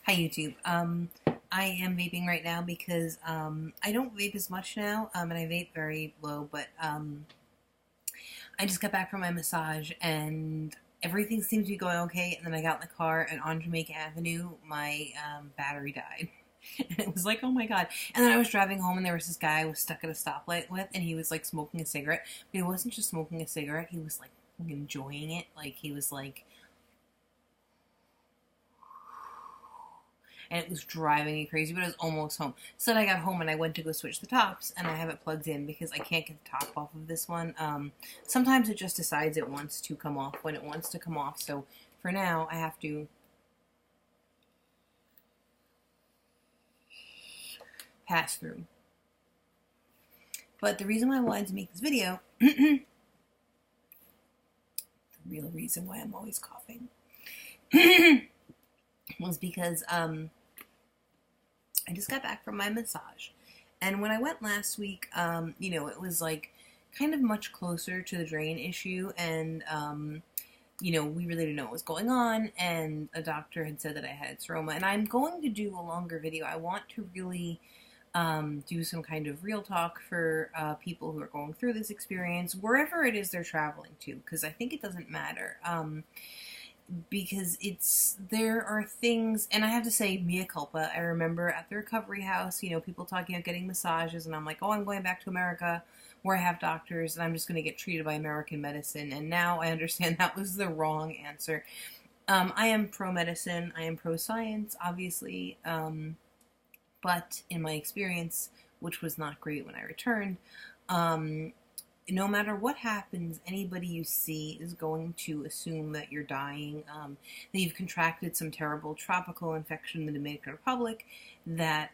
Hi YouTube. I am vaping right now because I don't vape as much now, and I vape very low. But I just got back from my massage, and everything seemed to be going okay. And then I got in the car, and on Jamaica Avenue, my battery died, and it was like, oh my god. And then I was driving home, and there was this guy I was stuck at a stoplight with, and he was like smoking a cigarette, but he wasn't just smoking a cigarette; he was like enjoying it, like he was like. And it was driving me crazy, but I was almost home. So then I got home and I went to go switch the tops, and I have it plugged in because I can't get the top off of this one. Sometimes it just decides it wants to come off when it wants to come off, so for now I have to pass through. But the reason why I wanted to make this video, the real reason why I'm always coughing, was because I just got back from my massage. And when I went last week, it was like kind of much closer to the drain issue, and we really didn't know what was going on, and a doctor had said that I had seroma. And I'm going to do a longer video. I want to really do some kind of real talk for people who are going through this experience, wherever it is they're traveling to, because I think it doesn't matter. Because there are things, and I have to say, mea culpa. I remember at the recovery house, people talking about getting massages, and I'm like, oh, I'm going back to America where I have doctors, and I'm just going to get treated by American medicine. And now I understand that was the wrong answer. I am pro-medicine, I am pro-science, obviously, but in my experience, which was not great when I returned, no matter what happens, anybody you see is going to assume that you're dying, that you've contracted some terrible tropical infection in the Dominican Republic, that,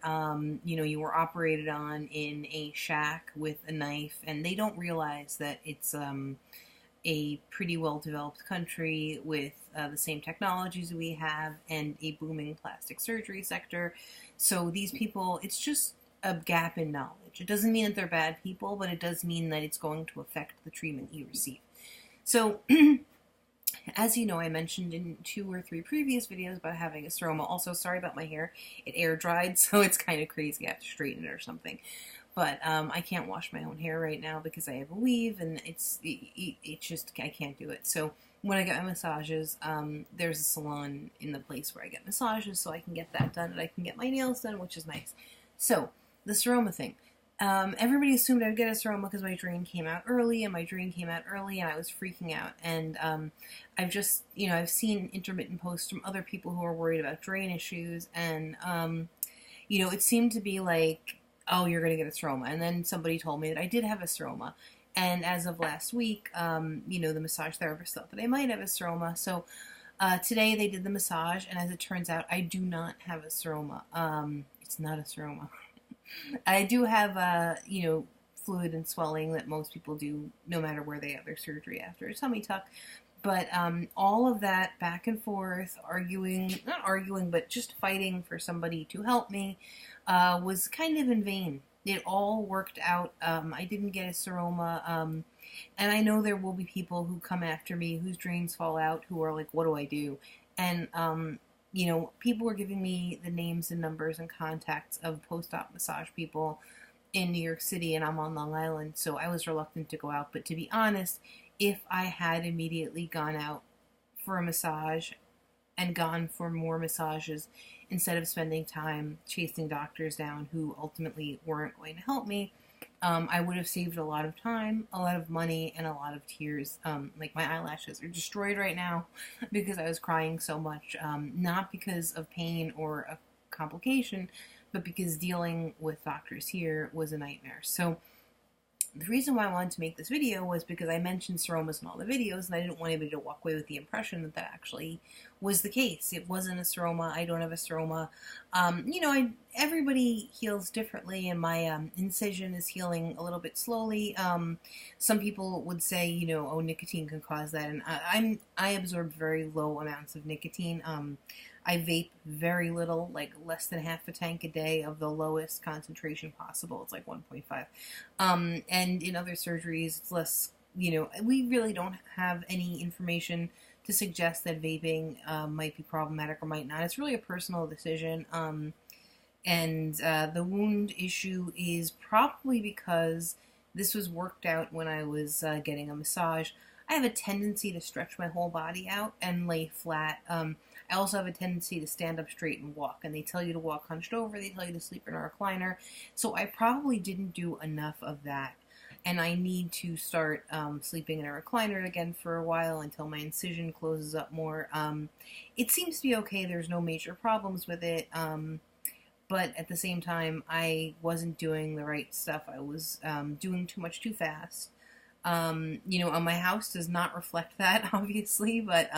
you were operated on in a shack with a knife, and they don't realize that it's a pretty well-developed country with the same technologies we have and a booming plastic surgery sector. So these people, it's just a gap in knowledge. It doesn't mean that they're bad people, but it does mean that it's going to affect the treatment you receive. So, as you know, I mentioned in 2 or 3 previous videos about having a seroma. Also, sorry about my hair. It air dried, so it's kind of crazy. I have to straighten it or something. But I can't wash my own hair right now because I have a weave, and it's just, I can't do it. So when I get my massages, there's a salon in the place where I get massages, so I can get that done, and I can get my nails done, which is nice. So, the seroma thing. Everybody assumed I'd get a seroma because my drain came out early, and I was freaking out. And I've just, I've seen intermittent posts from other people who are worried about drain issues, and, it seemed to be like, oh, you're going to get a seroma. And then somebody told me that I did have a seroma. And as of last week, the massage therapist thought that I might have a seroma. So today they did the massage, and as it turns out, I do not have a seroma. It's not a seroma. I do have, fluid and swelling that most people do no matter where they have their surgery after a tummy tuck. But all of that back and forth, not arguing, but just fighting for somebody to help me was kind of in vain. It all worked out. I didn't get a seroma. And I know there will be people who come after me whose drains fall out who are like, what do I do? And people were giving me the names and numbers and contacts of post-op massage people in New York City, and I'm on Long Island, so I was reluctant to go out. But to be honest, if I had immediately gone out for a massage and gone for more massages instead of spending time chasing doctors down who ultimately weren't going to help me, I would have saved a lot of time, a lot of money, and a lot of tears. Like, my eyelashes are destroyed right now because I was crying so much. Not because of pain or a complication, but because dealing with doctors here was a nightmare. So the reason why I wanted to make this video was because I mentioned seromas in all the videos, and I didn't want anybody to walk away with the impression that that actually was the case. It wasn't a seroma. I don't have a seroma. Everybody heals differently, and my incision is healing a little bit slowly. Some people would say, oh, nicotine can cause that, and I absorb very low amounts of nicotine. I vape very little, like less than half a tank a day of the lowest concentration possible. It's like 1.5. And in other surgeries, it's less, we really don't have any information to suggest that vaping might be problematic or might not. It's really a personal decision. And the wound issue is probably because this was worked out when I was getting a massage. I have a tendency to stretch my whole body out and lay flat. I also have a tendency to stand up straight and walk, and they tell you to walk hunched over, they tell you to sleep in a recliner. So I probably didn't do enough of that, and I need to start sleeping in a recliner again for a while until my incision closes up more. It seems to be okay. There's no major problems with it. But at the same time, I wasn't doing the right stuff. I was doing too much too fast. My house does not reflect that, obviously, but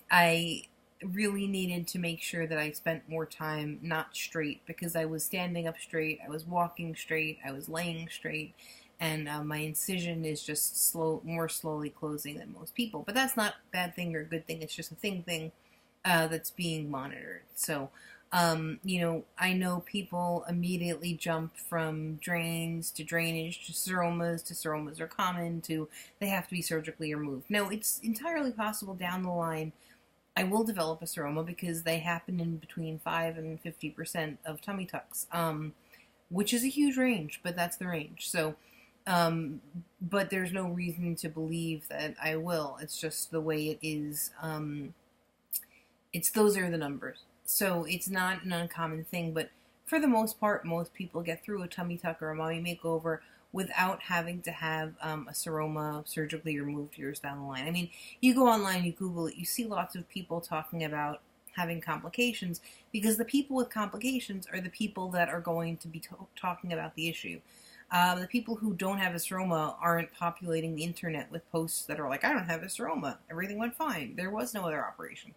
I really needed to make sure that I spent more time not straight, because I was standing up straight, I was walking straight, I was laying straight, and my incision is just more slowly closing than most people. But that's not a bad thing or a good thing. It's just a thing that's being monitored. So, I know people immediately jump from drains to drainage to seromas. Seromas are common to they have to be surgically removed. No, it's entirely possible down the line I will develop a seroma, because they happen in between 5 and 50% of tummy tucks, which is a huge range, but that's the range. So, but there's no reason to believe that I will. It's just the way it is. Those are the numbers. So it's not an uncommon thing, but for the most part, most people get through a tummy tuck or a mommy makeover without having to have a seroma surgically removed years down the line. I mean, you go online, you Google it, you see lots of people talking about having complications, because the people with complications are the people that are going to be talking about the issue. The people who don't have a seroma aren't populating the internet with posts that are like, I don't have a seroma, everything went fine, there was no other operation.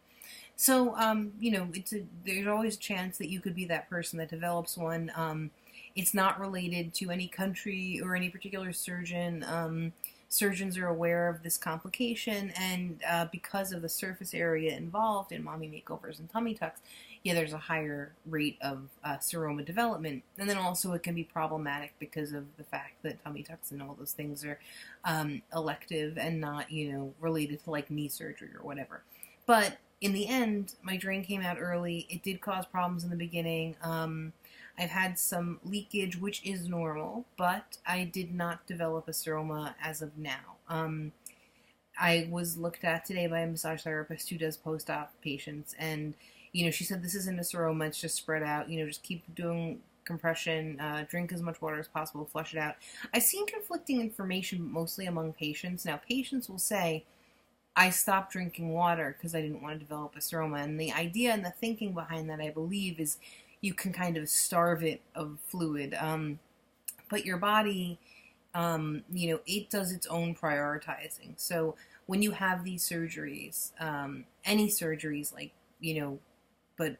So, there's always a chance that you could be that person that develops one. It's not related to any country or any particular surgeon. Surgeons are aware of this complication, and because of the surface area involved in mommy makeovers and tummy tucks, there's a higher rate of seroma development. And then also it can be problematic because of the fact that tummy tucks and all those things are elective and not, related to like knee surgery or whatever. But in the end, my drain came out early. It did cause problems in the beginning. I've had some leakage, which is normal, but I did not develop a seroma as of now. I was looked at today by a massage therapist who does post-op patients, and, she said this isn't a seroma, it's just spread out, just keep doing compression, drink as much water as possible, flush it out. I've seen conflicting information, mostly among patients. Now, patients will say, I stopped drinking water because I didn't want to develop a seroma. And the idea and the thinking behind that, I believe, is you can kind of starve it of fluid. But your body, it does its own prioritizing. So when you have these surgeries, any surgeries, like, but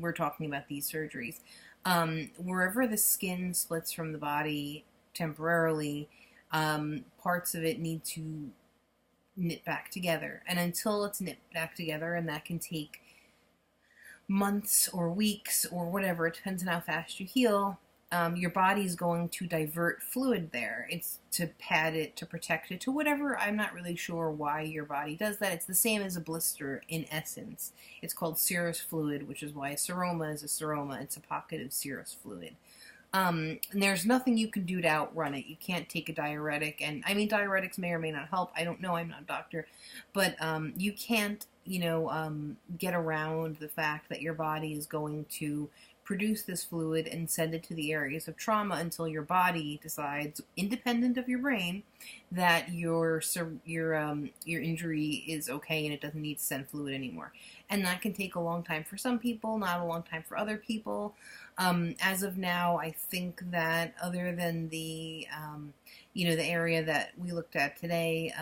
we're talking about these surgeries, wherever the skin splits from the body temporarily, parts of it need to knit back together, and until it's knit back together, and that can take months or weeks or whatever, it depends on how fast you heal, your body's going to divert fluid there. It's to pad it, to protect it, to whatever. I'm not really sure why your body does that. It's the same as a blister in essence. It's called serous fluid, which is why a seroma is a seroma. It's a pocket of serous fluid. And there's nothing you can do to outrun it. You can't take a diuretic, and I mean, diuretics may or may not help. I don't know. I'm not a doctor, but you can't, get around the fact that your body is going to produce this fluid and send it to the areas of trauma until your body decides, independent of your brain, that your injury is okay and it doesn't need to send fluid anymore. And that can take a long time for some people, not a long time for other people. As of now, I think that other than the area that we looked at today,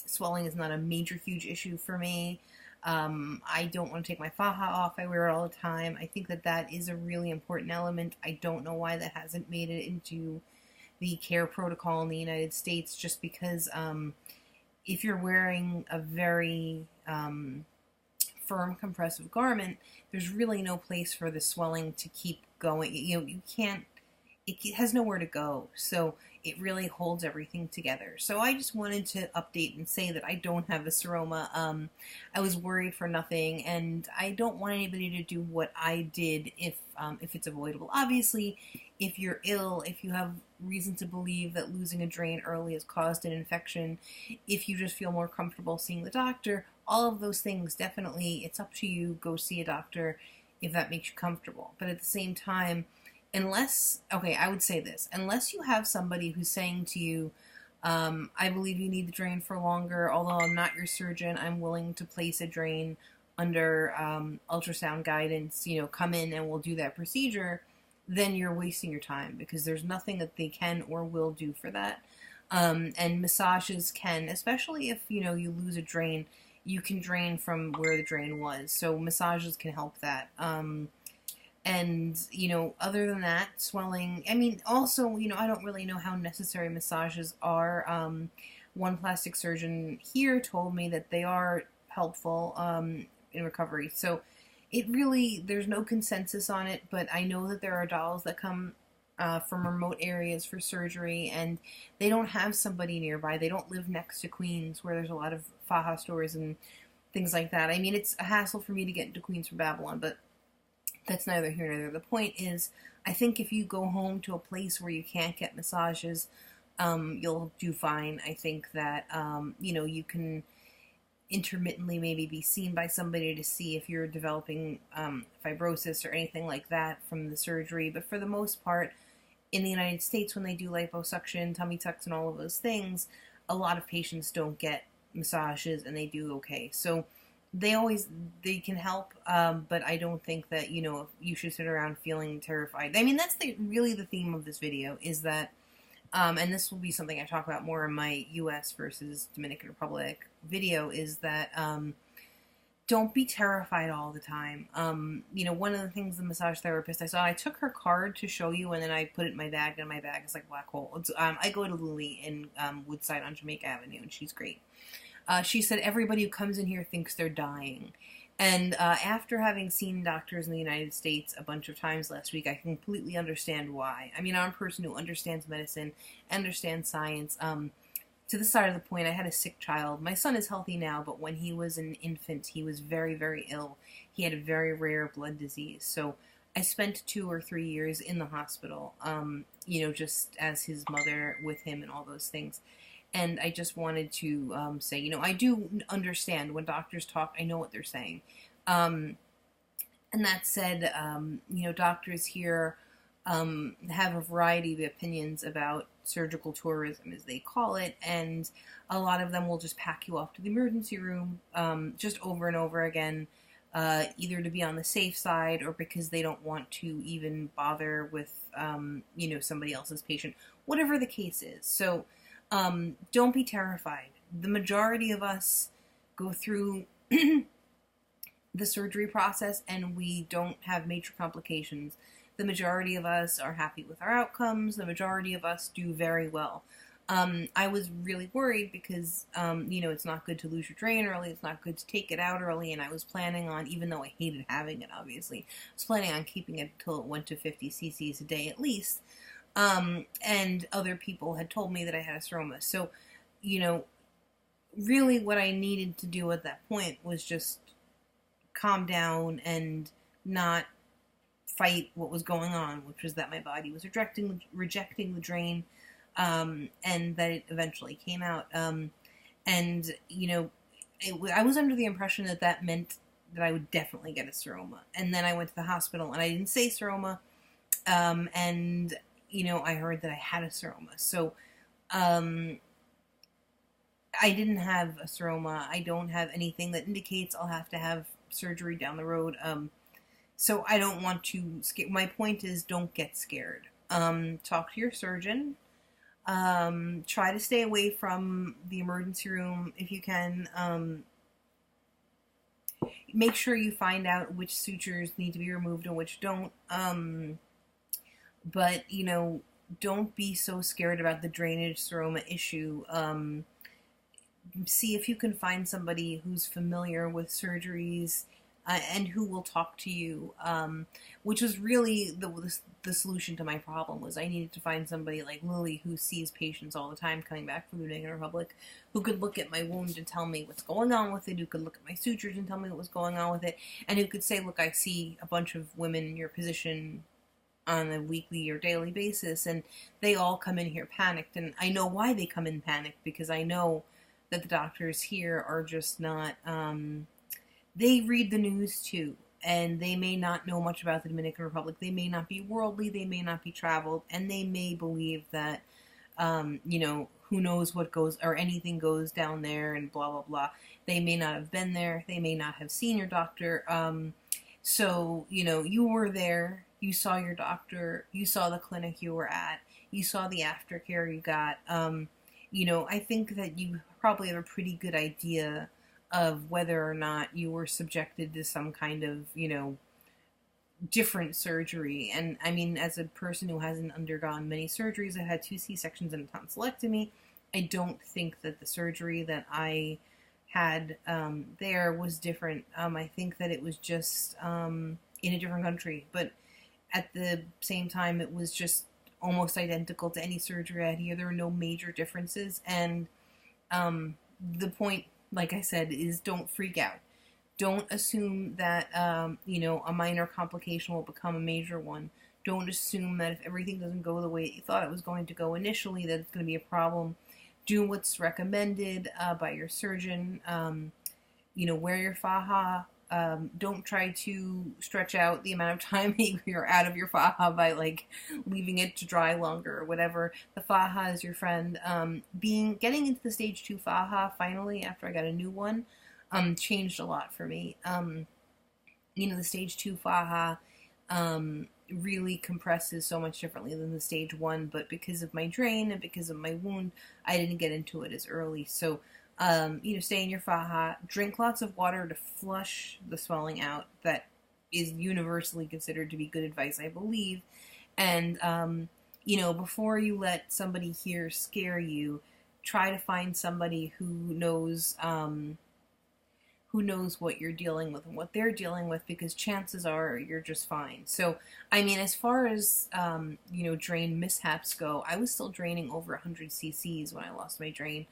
swelling is not a major, huge issue for me. I don't want to take my faja off. I wear it all the time. I think that is a really important element. I don't know why that hasn't made it into the care protocol in the United States, just because if you're wearing a very firm compressive garment, there's really no place for the swelling to keep going. You can't it has nowhere to go. So it really holds everything together. So I just wanted to update and say that I don't have a seroma. I was worried for nothing, and I don't want anybody to do what I did if it's avoidable. Obviously, if you're ill, if you have reason to believe that losing a drain early has caused an infection, if you just feel more comfortable seeing the doctor, all of those things, definitely, it's up to you. Go see a doctor if that makes you comfortable. But at the same time, I would say this, unless you have somebody who's saying to you, I believe you need the drain for longer, although I'm not your surgeon, I'm willing to place a drain under ultrasound guidance, come in and we'll do that procedure, then you're wasting your time, because there's nothing that they can or will do for that. And massages can, especially if, you lose a drain, you can drain from where the drain was. So massages can help that. And, other than that, swelling, also, I don't really know how necessary massages are. One plastic surgeon here told me that they are helpful in recovery. So there's no consensus on it, but I know that there are dolls that come from remote areas for surgery, and they don't have somebody nearby. They don't live next to Queens, where there's a lot of Faja stores and things like that. It's a hassle for me to get into Queens from Babylon, but that's neither here nor there. The point is, I think if you go home to a place where you can't get massages, you'll do fine. I think that, you can intermittently maybe be seen by somebody to see if you're developing fibrosis or anything like that from the surgery. But for the most part, in the United States, when they do liposuction, tummy tucks, and all of those things, a lot of patients don't get massages, and they do okay. So they can help, but I don't think that, you should sit around feeling terrified. That's really the theme of this video, is that, and this will be something I talk about more in my US versus Dominican Republic video, is that, don't be terrified all the time. One of the things the massage therapist I saw, I took her card to show you, and then I put it in my bag, and my bag is like a black hole. I go to Lily in Woodside on Jamaica Avenue, and she's great. She said everybody who comes in here thinks they're dying. And after having seen doctors in the United States a bunch of times last week, I completely understand why. I'm a person who understands medicine, understands science. To the side of the point, I had a sick child. My son is healthy now, but when he was an infant, he was very, very ill. He had a very rare blood disease. So I spent 2 or 3 years in the hospital, just as his mother with him and all those things. And I just wanted to say, I do understand when doctors talk, I know what they're saying. And that said, doctors here have a variety of opinions about surgical tourism, as they call it, and a lot of them will just pack you off to the emergency room just over and over again, either to be on the safe side or because they don't want to even bother with, somebody else's patient, whatever the case is. So, don't be terrified. The majority of us go through the surgery process and we don't have major complications. The majority of us are happy with our outcomes. The majority of us do very well. I was really worried because, it's not good to lose your drain early. It's not good to take it out early. And I was planning on, even though I hated having it, obviously, I was planning on keeping it until it went to 50 cc's a day at least. And other people had told me that I had a seroma. So, really what I needed to do at that point was just calm down and not fight what was going on, which was that my body was rejecting the drain, and that it eventually came out. I was under the impression that meant that I would definitely get a seroma. And then I went to the hospital and I didn't say seroma, and I heard that I had a seroma. So, I didn't have a seroma. I don't have anything that indicates I'll have to have surgery down the road. So I don't want to scare. My point is, don't get scared. Talk to your surgeon. Try to stay away from the emergency room if you can. Make sure you find out which sutures need to be removed and which don't. But, don't be so scared about the drainage seroma issue. See if you can find somebody who's familiar with surgeries, and who will talk to you, which was really the solution to my problem. Was I needed to find somebody like Lily, who sees patients all the time coming back from the Dominican Republic, who could look at my wound and tell me what's going on with it, who could look at my sutures and tell me what was going on with it, and who could say, look, I see a bunch of women in your position on a weekly or daily basis, and they all come in here panicked, and I know why they come in panicked, because I know that the doctors here are just not, they read the news too, and they may not know much about the Dominican Republic. They may not be worldly, they may not be traveled, and they may believe that, who knows what goes, or anything goes down there, and blah, blah, blah. They may not have been there, they may not have seen your doctor, so, you were there, you saw your doctor, you saw the clinic you were at, you saw the aftercare you got. I think that you probably have a pretty good idea of whether or not you were subjected to some kind of, different surgery. And I mean, as a person who hasn't undergone many surgeries, I had 2 C-sections and a tonsillectomy, I don't think that the surgery that I had there was different. I think that it was just in a different country, but at the same time, it was just almost identical to any surgery I had here. There were no major differences, and the point, like I said, is don't freak out. Don't assume that, a minor complication will become a major one. Don't assume that if everything doesn't go the way you thought it was going to go initially, that it's going to be a problem. Do what's recommended by your surgeon. Wear your faja. Don't try to stretch out the amount of time you're out of your faja by leaving it to dry longer or whatever. The faja is your friend. Getting into the stage 2 faja finally after I got a new one changed a lot for me. The stage 2 faja really compresses so much differently than the stage 1, but because of my drain and because of my wound, I didn't get into it as early. So stay in your faja, drink lots of water to flush the swelling out. That is universally considered to be good advice, I believe. And, before you let somebody here scare you, try to find somebody who knows what you're dealing with and what they're dealing with, because chances are you're just fine. So, I mean, as far as, drain mishaps go, I was still draining over 100 cc's when I lost my drain.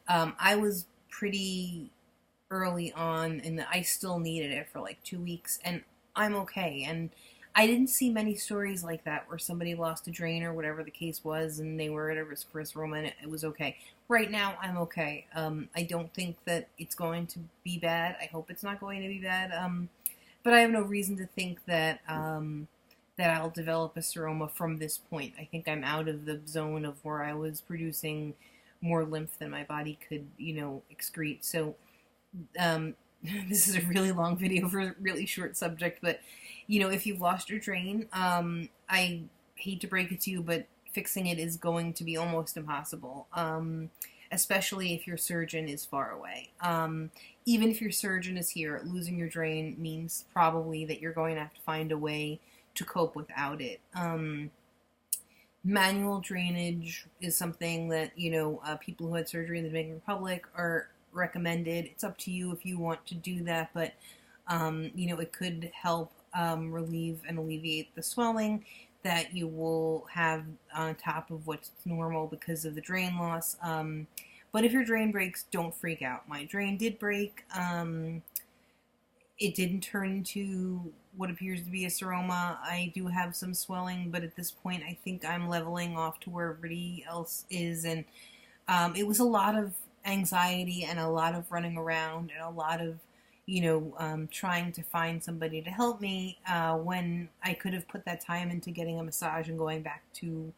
I was pretty early on, and I still needed it for 2 weeks, and I'm okay. And I didn't see many stories like that where somebody lost a drain or whatever the case was, and they were at a risk for a seroma, and it was okay. Right now, I'm okay. I don't think that it's going to be bad. I hope it's not going to be bad. But I have no reason to think that that I'll develop a seroma from this point. I think I'm out of the zone of where I was producing more lymph than my body could, excrete. So, this is a really long video for a really short subject, but, if you've lost your drain, I hate to break it to you, but fixing it is going to be almost impossible, especially if your surgeon is far away. Even if your surgeon is here, losing your drain means probably that you're going to have to find a way to cope without it. Manual drainage is something that, people who had surgery in the Dominican Republic are recommended. It's up to you if you want to do that, but, it could help relieve and alleviate the swelling that you will have on top of what's normal because of the drain loss. But if your drain breaks, don't freak out. My drain did break. It didn't turn into what appears to be a seroma. I do have some swelling, but at this point, I think I'm leveling off to where everybody else is. And it was a lot of anxiety and a lot of running around and a lot of, trying to find somebody to help me when I could have put that time into getting a massage and going back to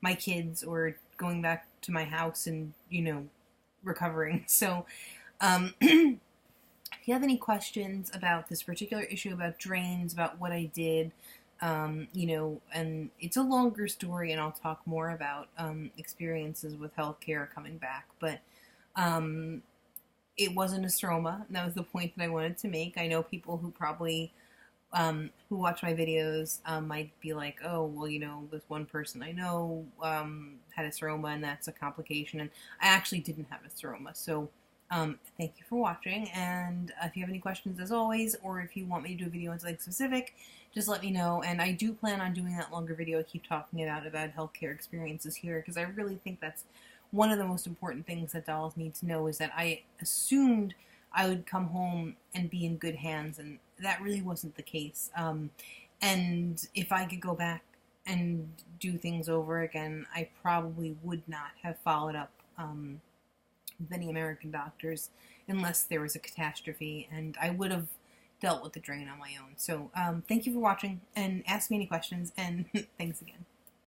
my kids or going back to my house and, recovering. So, if you have any questions about this particular issue, about drains, about what I did, and it's a longer story, and I'll talk more about experiences with healthcare coming back, but it wasn't a seroma, and that was the point that I wanted to make. I know people who probably, who watch my videos, might be like, oh, well, this one person I know had a seroma, and that's a complication, and I actually didn't have a seroma, so Thank you for watching, and if you have any questions, as always, or if you want me to do a video on something specific, just let me know. And I do plan on doing that longer video I keep talking about healthcare experiences here, because I really think that's one of the most important things that dolls need to know, is that I assumed I would come home and be in good hands, and that really wasn't the case. And if I could go back and do things over again, I probably would not have followed up with any American doctors unless there was a catastrophe, and I would have dealt with the drain on my own. So thank you for watching, and ask me any questions, and thanks again.